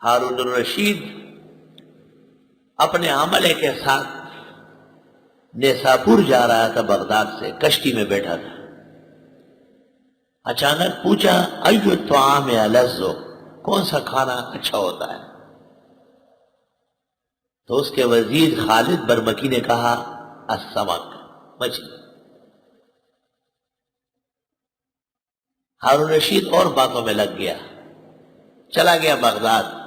ہارون الرشید اپنے عملے کے ساتھ نیساپور جا رہا تھا، بغداد سے کشتی میں بیٹھا تھا۔ اچانک پوچھا ایو الطعام الذ، کون سا کھانا اچھا ہوتا ہے؟ تو اس کے وزیر خالد برمکی نے کہا السمک، مچھلی۔ ہارون رشید اور باتوں میں لگ گیا، چلا گیا بغداد،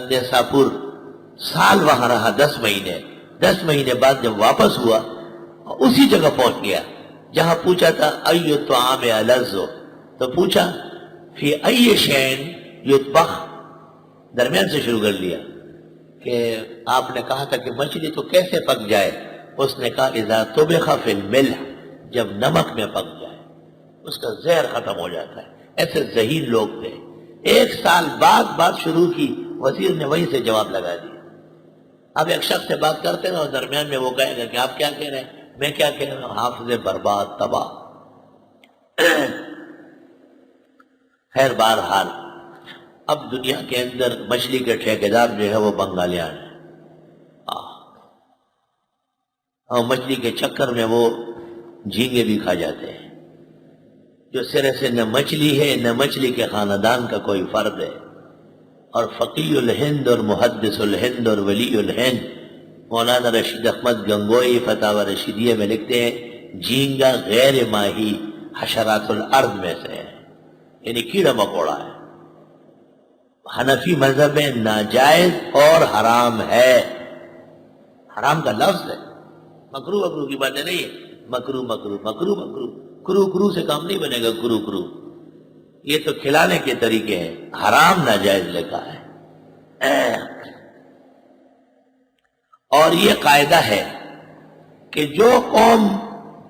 نیساپور، سال وہاں رہا، 10 مہینے۔ 10 مہینے بعد جب واپس ہوا اسی جگہ پہنچ گیا جہاں پوچھا تھا ایو الطعام الذ، تو پوچھا فی ای شیء یطبخ، درمیان سے شروع کر لیا کہ آپ نے کہا تھا کہ مچھلی تو کیسے پک جائے؟ اس نے کہا اذا طبخ فی الملح، جب نمک میں پک جائے اس کا زہر ختم ہو جاتا ہے۔ ایسے ذہین لوگ تھے۔ 1 سال بعد بات شروع کی، وزیر نے وہیں سے جواب لگا دیا۔ اب ایک شخص سے بات کرتے ہیں اور درمیان میں وہ کہے گا کہ آپ کیا کہہ رہے ہیں، میں کیا کہہ رہا ہوں، حافظ برباد، تباہ۔ خیر بہرحال اب دنیا کے اندر مچھلی کے ٹھیکیدار جو ہے وہ بنگالیان ہیں، اور مچھلی کے چکر میں وہ جھینگے بھی کھا جاتے ہیں، جو سرے سے نہ مچھلی ہے نہ مچھلی کے خاندان کا کوئی فرد ہے۔ اور فقیہ الہند اور محدث الہند اور ولی الہند مولانا رشید احمد گنگوئی فتاوی رشیدیہ میں لکھتے ہیں جھینگا غیر ماہی حشرات الارض میں سے ہے، یعنی کیڑا مکوڑا ہے۔ حنفی مذہب میں ناجائز اور حرام ہے، حرام کا لفظ ہے، مکروہ مکروہ کی باتیں نہیں ہے، مکروہ مکروہ مکروہ مکروہ، کرو کرو سے کام نہیں بنے گا، کرو کرو یہ تو کھلانے کے طریقے ہیں، حرام ناجائز لکھا ہے۔ اور یہ قاعدہ ہے کہ جو قوم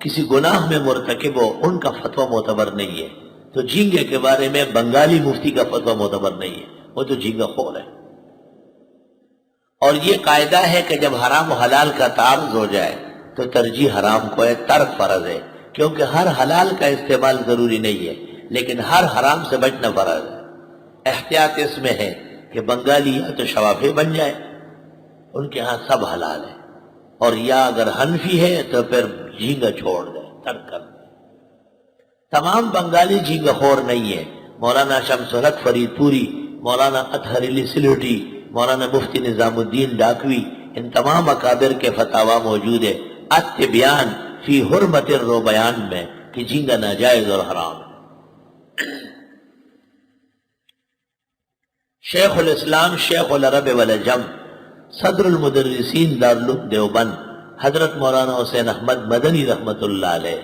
کسی گناہ میں مرتکب ہو ان کا فتویٰ معتبر نہیں ہے۔ تو جھینگے کے بارے میں بنگالی مفتی کا فتویٰ معتبر نہیں ہے، وہ تو جھینگا خور ہے۔ اور یہ قاعدہ ہے کہ جب حرام و حلال کا تعارض ہو جائے تو ترجیح حرام کو ہے، ترک فرض ہے، کیونکہ ہر حلال کا استعمال ضروری نہیں ہے لیکن ہر حرام سے بچنا فرض ہے۔ احتیاط اس میں ہے کہ بنگالی یا تو شوافی بن جائے، ان کے ہاں سب حلال ہے، اور یا اگر حنفی ہے تو پھر جھینگا چھوڑ دے، ترک کر دے۔ تمام بنگالی جھینگا خور نہیں ہے۔ مولانا شمس الحق فرید پوری، مولانا اطہر علی سلوٹی، مولانا مفتی نظام الدین ڈاکوی، ان تمام اکابر کے فتاوی موجود ہے التبیان فی حرمت الروبیان میں کہ جھینگا ناجائز اور حرام ہے۔ شیخ الاسلام شیخ العرب والعجم صدر المدرسین دارالعلوم دیوبند حضرت مولانا حسین احمد مدنی رحمت اللہ علیہ،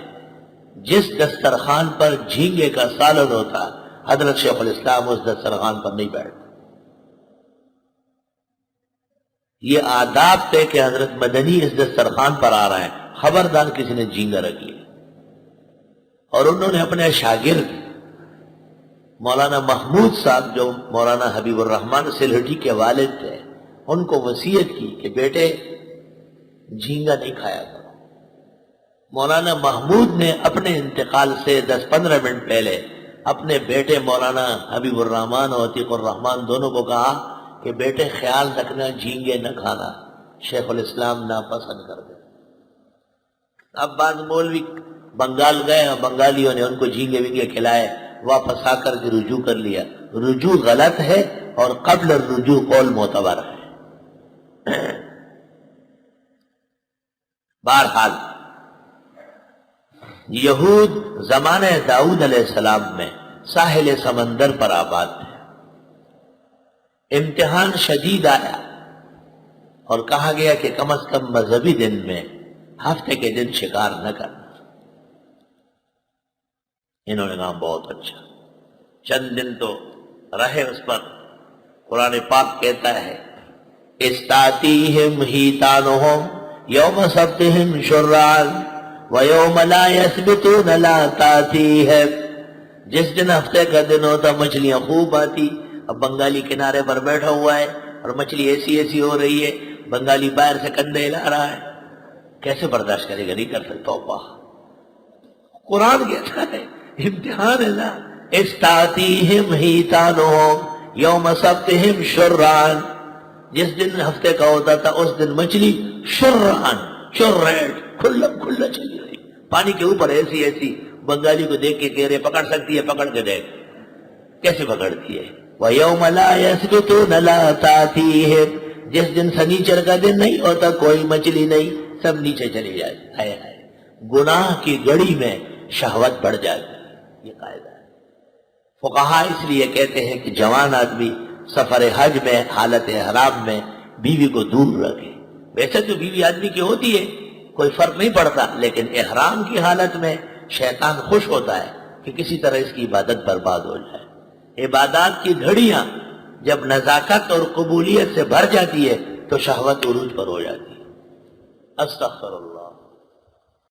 جس دسترخوان پر جھینگے کا سالن ہوتا حضرت شیخ الاسلام اس دسترخوان پر نہیں بیٹھتے۔ یہ آداب تھے کہ حضرت مدنی اس دسترخوان پر آ رہے ہیں، خبردار کسی نے جھینگا رکھی۔ اور انہوں نے اپنے شاگرد مولانا محمود صاحب جو مولانا حبیب الرحمن سلہٹی کے والد تھے ان کو وصیت کی کہ بیٹے جھینگا نہیں کھایا کرو۔ مولانا محمود نے اپنے انتقال سے 10-15 منٹ پہلے اپنے بیٹے مولانا حبیب الرحمن اور عتیق الرحمن دونوں کو کہا کہ بیٹے خیال رکھنا جھینگے نہ کھانا، شیخ الاسلام ناپسند کر دے۔ اب بعض مولوی بنگال گئے اور بنگالیوں نے ان کو جھینگے وینگے کھلائے، واپس آ کر کے رجوع کر لیا۔ رجوع غلط ہے اور قبل الرجوع قول معتبر ہے۔ بہرحال یہود زمانہ داؤد علیہ السلام میں ساحل سمندر پر آباد تھے۔ امتحان شدید آیا اور کہا گیا کہ کم از کم مذہبی دن میں ہفتے کے دن شکار نہ کرنا۔ انہوں نے کہا بہت اچھا، چند دن تو رہے اس پر۔ قرآن پاک کہتا ہے استاتیہم ہیتانہم یوم سبتہم شرعاً ویوم لا یثبتون لا تاتیہم، جس دن ہفتے کا دن ہوتا مچھلیاں خوب آتی۔ اب بنگالی کنارے پر بیٹھا ہوا ہے اور مچھلی ایسی ہو رہی ہے، بنگالی باہر سے کندھے ہلا رہا ہے، کیسے برداشت کرے گا؟ نہیں کر سکتا۔ توبہ، قرآن کہتا ہے امتحان ہے نا، استاتیہم ہیتانہم یوم سبتہم شرعان، جس دن ہفتے کا ہوتا تھا اس دن مچھلی شرعان چرریٹ کھلا چلی رہی پانی کے اوپر، ایسی ایسی بنگالی کو دیکھ کے کہہ رہے پکڑ سکتی ہے، پکڑ کے دیکھ کیسے پکڑتی ہے۔ وَيَوْمَ لَا يَسْبِتُونَ لَا تَأْتِيهِمْ، جس دن سنیچر کا دن نہیں ہوتا کوئی مچھلی نہیں، سب نیچے چلی جاتی۔ ہائے ہائے، گناہ کی گڑی میں شہوت بڑھ جاتی ہے، یہ قاعدہ ہے۔ فقہاء اس لیے کہتے ہیں کہ جوان آدمی سفر حج میں حالت احرام میں بیوی کو دور رکھے۔ ویسے تو بیوی آدمی کی ہوتی ہے، کوئی فرق نہیں پڑتا، لیکن احرام کی حالت میں شیطان خوش ہوتا ہے کہ کسی طرح اس کی عبادت برباد ہو جائے۔ عبادات کی گھڑیاں جب نزاکت اور قبولیت سے بھر جاتی ہے تو شہوت عروج پر ہو جاتی ہے۔ استغفر اللہ۔